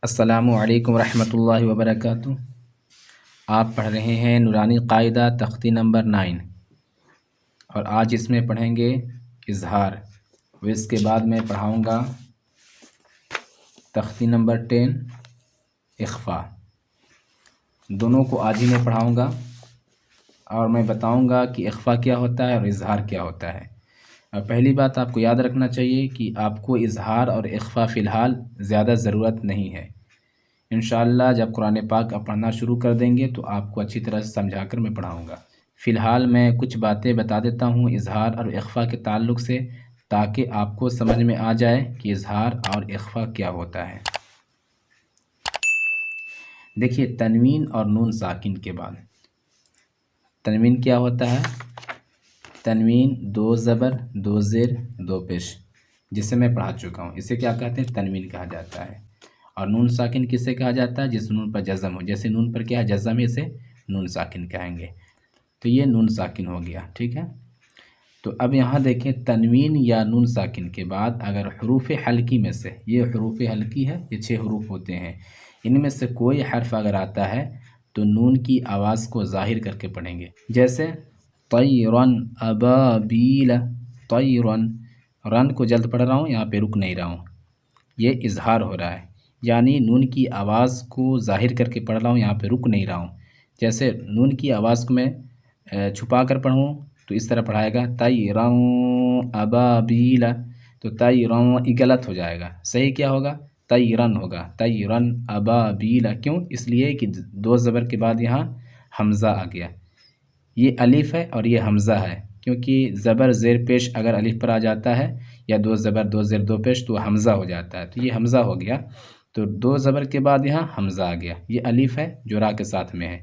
السلام علیکم ورحمۃ اللہ وبرکاتہ۔ آپ پڑھ رہے ہیں نورانی قاعدہ تختی نمبر 9 اور آج اس میں پڑھیں گے اظہار، اور اس کے بعد میں پڑھاؤں گا تختی نمبر 10 اخفاء۔ دونوں کو آج ہی میں پڑھاؤں گا اور میں بتاؤں گا کہ اخفاء کیا ہوتا ہے اور اظہار کیا ہوتا ہے۔ اور پہلی بات آپ کو یاد رکھنا چاہیے کہ آپ کو اظہار اور اخفاء فی الحال زیادہ ضرورت نہیں ہے۔ انشاءاللہ جب قرآن پاک آپ پڑھنا شروع کر دیں گے تو آپ کو اچھی طرح سے سمجھا کر میں پڑھاؤں گا۔ فی الحال میں کچھ باتیں بتا دیتا ہوں اظہار اور اخفاء کے تعلق سے، تاکہ آپ کو سمجھ میں آ جائے کہ اظہار اور اخفاء کیا ہوتا ہے۔ دیکھیے، تنوین اور نون ساکن کے بعد تنوین کیا ہوتا ہے؟ تنوین 2 زبر 2 زیر 2 پیش، جسے میں پڑھا چکا ہوں، اسے کیا کہتے ہیں؟ تنوین کہا جاتا ہے۔ اور نون ساکن کسے کہا جاتا ہے؟ جس نون پر جزم ہو، جیسے نون پر کیا ہے؟ جزم ہے، اسے نون ساکن کہیں گے۔ تو یہ نون ساکن ہو گیا، ٹھیک ہے۔ تو اب یہاں دیکھیں، تنوین یا نون ساکن کے بعد اگر حروف حلقی میں سے، یہ حروف حلقی ہے، یہ 6 حروف ہوتے ہیں، ان میں سے کوئی حرف اگر آتا ہے تو نون کی آواز کو ظاہر کر کے پڑھیں گے، جیسے طیرن ابابیل۔ طیرن، رن کو جلد پڑھ رہا ہوں، یہاں پہ رک نہیں رہا ہوں، یہ اظہار ہو رہا ہے، یعنی نون کی آواز کو ظاہر کر کے پڑھ رہا ہوں، یہاں پہ رک نہیں رہا ہوں۔ جیسے نون کی آواز کو میں چھپا کر پڑھوں تو اس طرح پڑھائے گا طیرن ابابیل، تو طیرن یہ غلط ہو جائے گا، صحیح کیا ہوگا؟ طیرن ہوگا، طیرن ابابیل۔ کیوں؟ اس لیے کہ 2 زبر کے بعد یہاں حمزہ آ گیا، یہ الف ہے اور یہ حمزہ ہے، کیونکہ زبر زیر پیش اگر الف پر آ جاتا ہے یا 2 زبر 2 زیر 2 پیش تو حمزہ ہو جاتا ہے، تو یہ حمزہ ہو گیا، تو 2 زبر کے بعد یہاں حمزہ آ گیا، یہ الف ہے جو را کے ساتھ میں ہے،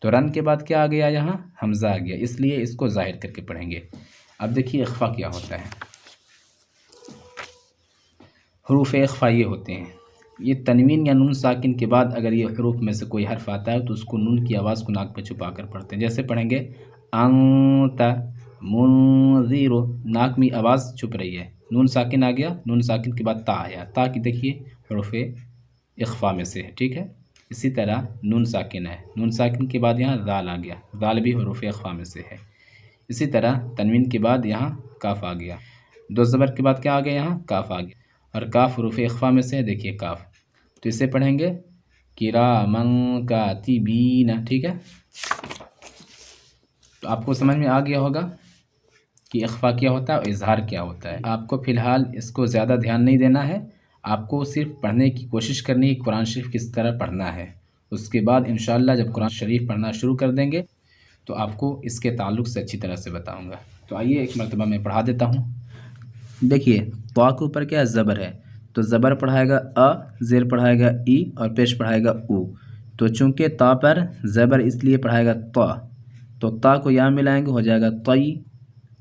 تو رن کے بعد کیا آ گیا؟ یہاں حمزہ آ گیا، اس لیے اس کو ظاہر کر کے پڑھیں گے۔ اب دیکھیے اخفاء کیا ہوتا ہے۔ حروف اخفاء یہ ہوتے ہیں، یہ تنوین یا نون ساکن کے بعد اگر یہ حروف میں سے کوئی حرف آتا ہے تو اس کو نون کی آواز کو ناک پہ چھپا کر پڑھتے ہیں، جیسے پڑھیں گے انت منذر، ناک میں آواز چھپ رہی ہے، نون ساکن آ گیا، نون ساکن کے بعد تا آیا، تا کی دیکھیے حروف اخفاء میں سے ہے، ٹھیک ہے۔ اسی طرح نون ساکن ہے، نون ساکن کے بعد یہاں ذال آ گیا، ذال بھی حروف اخفاء میں سے ہے۔ اسی طرح تنوین کے بعد یہاں کاف آ گیا، 2 زبر کے بعد کیا آ گیا؟ یہاں کاف آ گیا، اور کاف حروف اخفاء میں سے ہے، دیکھیے کاف، تو اسے پڑھیں گے کرامن کاتبین، ٹھیک ہے۔ تو آپ کو سمجھ میں آ گیا ہوگا کہ اخفاء کیا ہوتا ہے اور اظہار کیا ہوتا ہے۔ آپ کو فی الحال اس کو زیادہ دھیان نہیں دینا ہے، آپ کو صرف پڑھنے کی کوشش کرنی ہے، قرآن شریف کس طرح پڑھنا ہے۔ اس کے بعد انشاءاللہ جب قرآن شریف پڑھنا شروع کر دیں گے تو آپ کو اس کے تعلق سے اچھی طرح سے بتاؤں گا۔ تو آئیے ایک مرتبہ میں پڑھا دیتا ہوں۔ دیکھیے، طا کے اوپر کیا زبر ہے، تو زبر پڑھائے گا ا، زیر پڑھائے گا ای، اور پیش پڑھائے گا او، تو چونکہ تا پر زبر اس لیے پڑھائے گا تا، تو تا کو یہاں ملائیں گے، ہو جائے گا طی،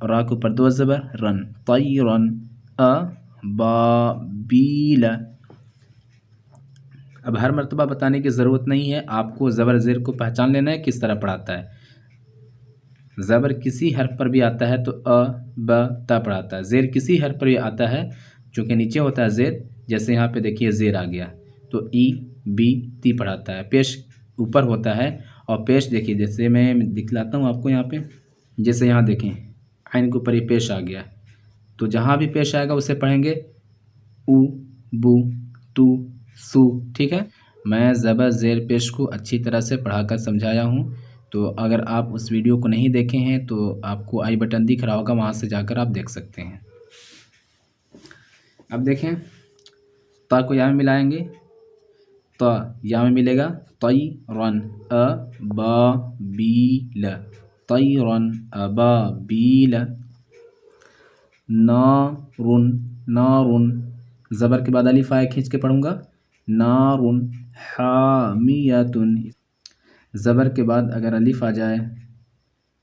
را کے اوپر 2 زبر رن، طیرن ابابیل۔ اب ہر مرتبہ بتانے کی ضرورت نہیں ہے، آپ کو زبر زیر کو پہچان لینا ہے کس طرح پڑھاتا ہے۔ زبر کسی حرف پر بھی آتا ہے تو ا ب تا پڑھاتا ہے، زیر کسی حرف پر بھی آتا ہے چونکہ نیچے ہوتا ہے زیر، جیسے یہاں پہ دیکھیے زیر آ گیا تو ای بی تی پڑھاتا ہے، پیش اوپر ہوتا ہے، اور پیش دیکھیے جیسے میں دکھلاتا ہوں آپ کو، یہاں پہ جیسے یہاں دیکھیں عین کے اوپر ہی پیش آ گیا، تو جہاں بھی پیش آئے گا اسے پڑھیں گے او بو تو سو، ٹھیک ہے۔ میں زبر زیر پیش کو اچھی طرح سے پڑھا کر سمجھایا ہوں، تو اگر آپ اس ویڈیو کو نہیں دیکھے ہیں تو آپ کو آئی بٹن دکھ رہا ہوگا، وہاں سے جا کر آپ دیکھ سکتے ہیں۔ اب دیکھیں، تا کو یہاں میں ملائیں گے، تا یہاں میں ملے گا طیرن ابابیل، طیرن ابابیل۔ نارن، نارن، زبر کے بعد الف آئے کھینچ کے پڑھوں گا، نارن حامیتن، زبر کے بعد اگر الف آ جائے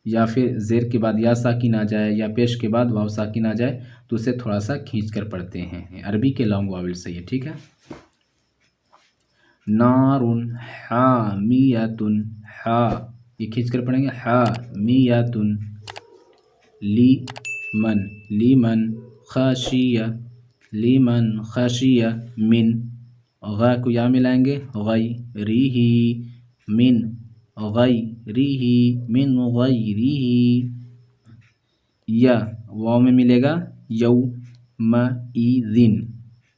یا پھر زیر کے بعد یا ساکن آ جائے یا پیش کے بعد واو ساکن آ جائے تو اسے تھوڑا سا کھینچ کر پڑھتے ہیں، عربی کے لانگ واول سے، یہ ٹھیک ہے۔ نارن حامیتن، حا یہ کھینچ کر پڑھیں گے، حامیتن۔ لیمن، لیمن خاشیہ، لیمن خاشیہ، من غ کو یا ملائیں گے غیرہ من غیرہ من غیرہ، یا واو میں ملے گا یومئذ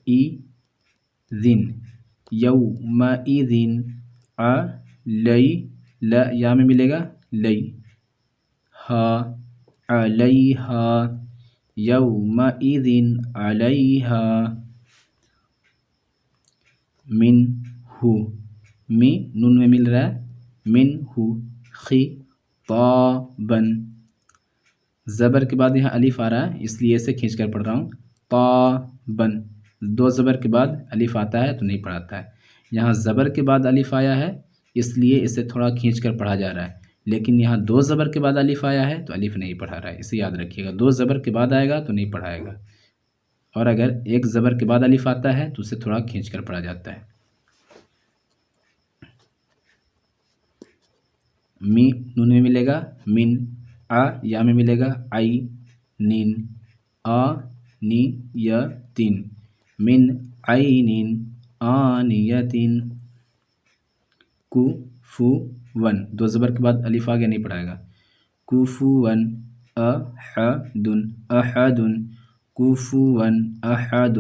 ایذن یومئذ، یا میں ملے گا ہا علیہا یومئذ علیہا، منہ نون میں مل رہا ہے منہ خطابا، زبر کے بعد یہاں الف آ رہا ہے اس لیے اسے کھینچ کر پڑھ رہا ہوں، طابا، دو زبر کے بعد الف آتا ہے تو نہیں پڑھاتا ہے، یہاں زبر کے بعد الف آیا ہے اس لیے اسے تھوڑا کھینچ کر پڑھا جا رہا ہے، لیکن یہاں دو زبر کے بعد الف آیا ہے تو الف نہیں پڑھا رہا ہے، اسے یاد رکھیے گا، دو زبر کے بعد آئے گا تو نہیں پڑھائے گا، اور اگر ایک زبر کے بعد الف آتا ہے تو اسے تھوڑا کھینچ کر پڑھا جاتا ہے۔ می نون میں ملے گا من، یا میں ملے گا عین، آنیۃ من عین آنیۃ، کفوا، دو زبر کے بعد الف آگے نہیں پڑھائے گا، کفوا احد احد کفوا احد،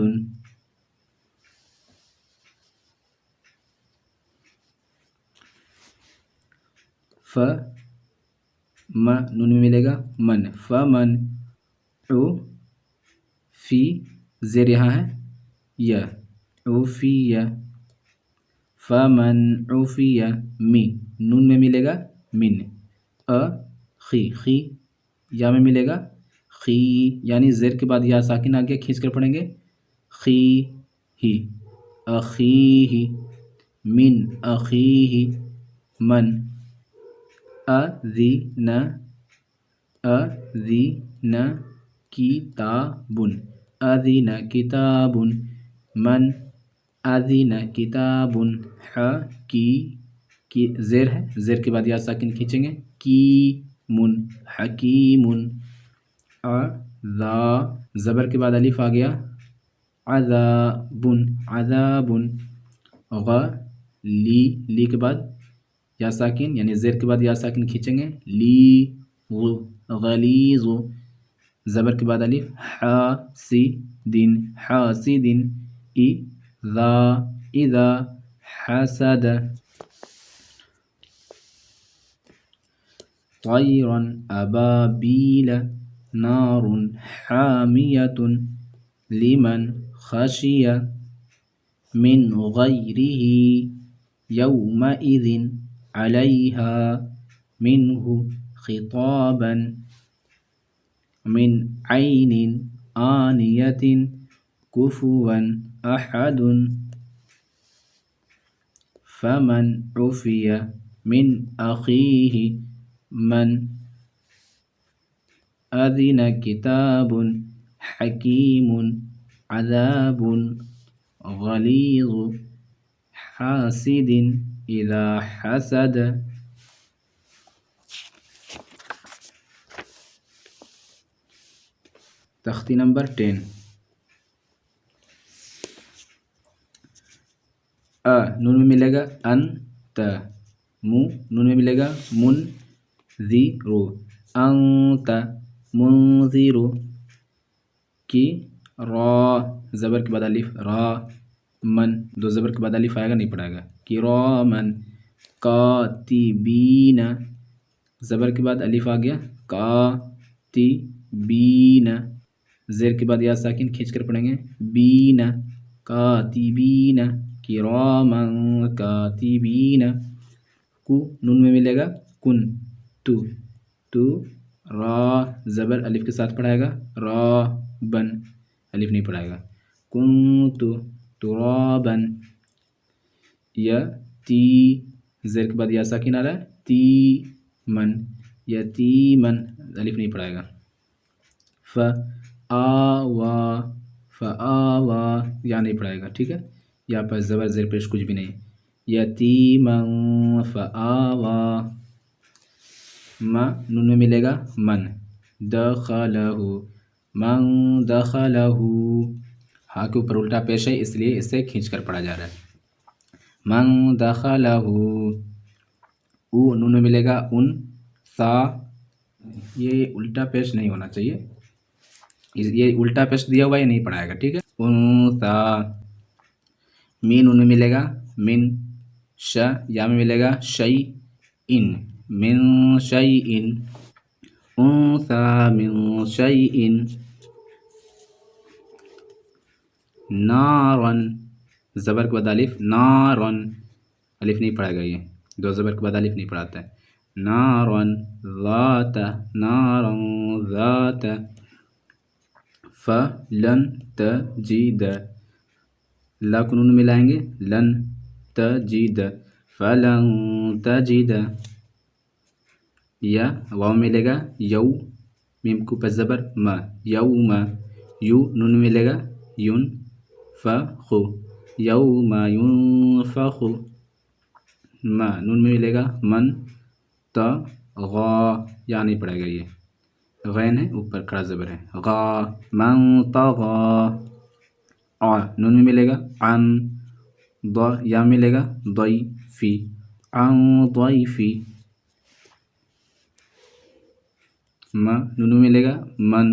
نون میں ملے گا من، فمن، فی زیر یہاں ہے یا عفی، فمن عفی، می نون میں ملے گا من، خی یا میں ملے گا خی، یعنی زیر کے بعد یا ساکن آگے کھینچ کر پڑھیں گے، خی ہی اخیہ من اخیہ، من اذن کتاب اذن کتاب، من اذن کتاب، کی زیر ہے، زیر کے بعد یا ساکن کھینچیں گے، کیمن حکیم، زبر کے بعد الف آ گیا، عذاب عذاب، لی کے بعد یا ساکن یعنی زیر کے بعد یا ساکن کھینچیں گے، غلیظ، زبر کے بعد الف، حاسد، اذا حسد، طیرا ابابیل، نار حامیۃ، لمن خشی من غیرہ یومئذ علیہا منہ خطابا، من عین آنیۃ کفوا احد، فمن عفی من اخیہ، من اذن کتاب حکیم، عذاب غلیظ، حاسد اذا حسد۔ تختی نمبر 10، نون میں ملے گا انت، نون میں ملے گا منذر، انت منذر، کی زبر کے بعد الف، من، دو زبر کے بعد الف آئے گا نہیں پڑھائے گا، کرامن کاتبین، زبر کے بعد الف آ گیا، کاتبین، زیر کے بعد یا ساکن کھینچ کر پڑھیں گے، بین کاتبین، کرامن کاتبین، نون میں ملے گا کن، تو زبر الف کے ساتھ پڑھائے گا، بن، الف نہیں پڑھائے گا، کنتو ترابن، زیر کے بعد یا ساکن آ رہا ہے، تیمن یتیمن، الف نہیں پڑھائے گا، فآوا یا نہیں پڑھائے گا، ٹھیک ہے، یہاں پر زبر زیر پیش کچھ بھی نہیں، یتیمن فآوا، نون میں ملے گا من، دخلہ، من دخلہ، ہاں کے اوپر الٹا پیش ہے اس لیے اسے کھینچ کر پڑھا جا رہا ہے۔ من دخلہ، او نون میں ملے گا ان سا، یہ الٹا پیش نہیں ہونا چاہیے، یہ الٹا پیش دیا ہوا یہ نہیں پڑھائے گا، ٹھیک ہے. انسا، مین ان میں ملے گا من، ش یا میں ملے گا شی ان، من شی ان، انسا من شی ان. نارن، زبر کے بعد الف، نارن، الف نہیں پڑھائے گا، یہ دو زبر کے بعد الف نہیں پڑھاتا ہے. نارن ذات، نارن ذات. فلن تجد، لا کو نون ملائیں گے، لن تجد، فلن تجد. یا واو ملے گا یو، میم کو پس زبر ما، یوم، یو نون ملے گا یون فخ، یوم ینفخ. ما نون میں ملے گا من طغى، یا نہیں پڑھے گا، یہ غین ہے اوپر کھڑا زبر ہے، غا، من طغى. نون میں ملے گا عن، یا ملے گا ضیفی، عن ضیفی. ما نون میں ملے گا من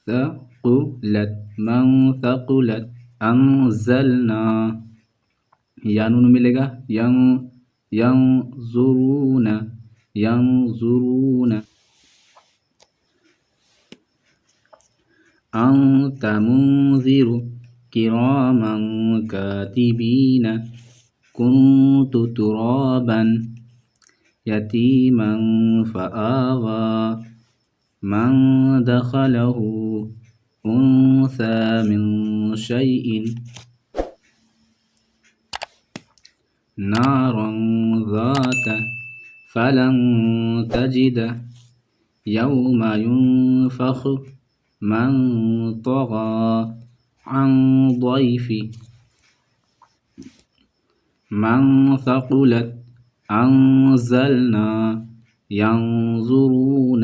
ثقلت، من ثقلت. انزلنا، یا نون ملے گا ینظرون، ینظرون. انت منذر کراما کاتبین. کنت ترابا یتیما فآوى. من دخله انثى من شيء. نارا ذات فلن تجد. يوم ينفخ من طغى عن ضيف. من ثقلت انزلنا. ينظرون.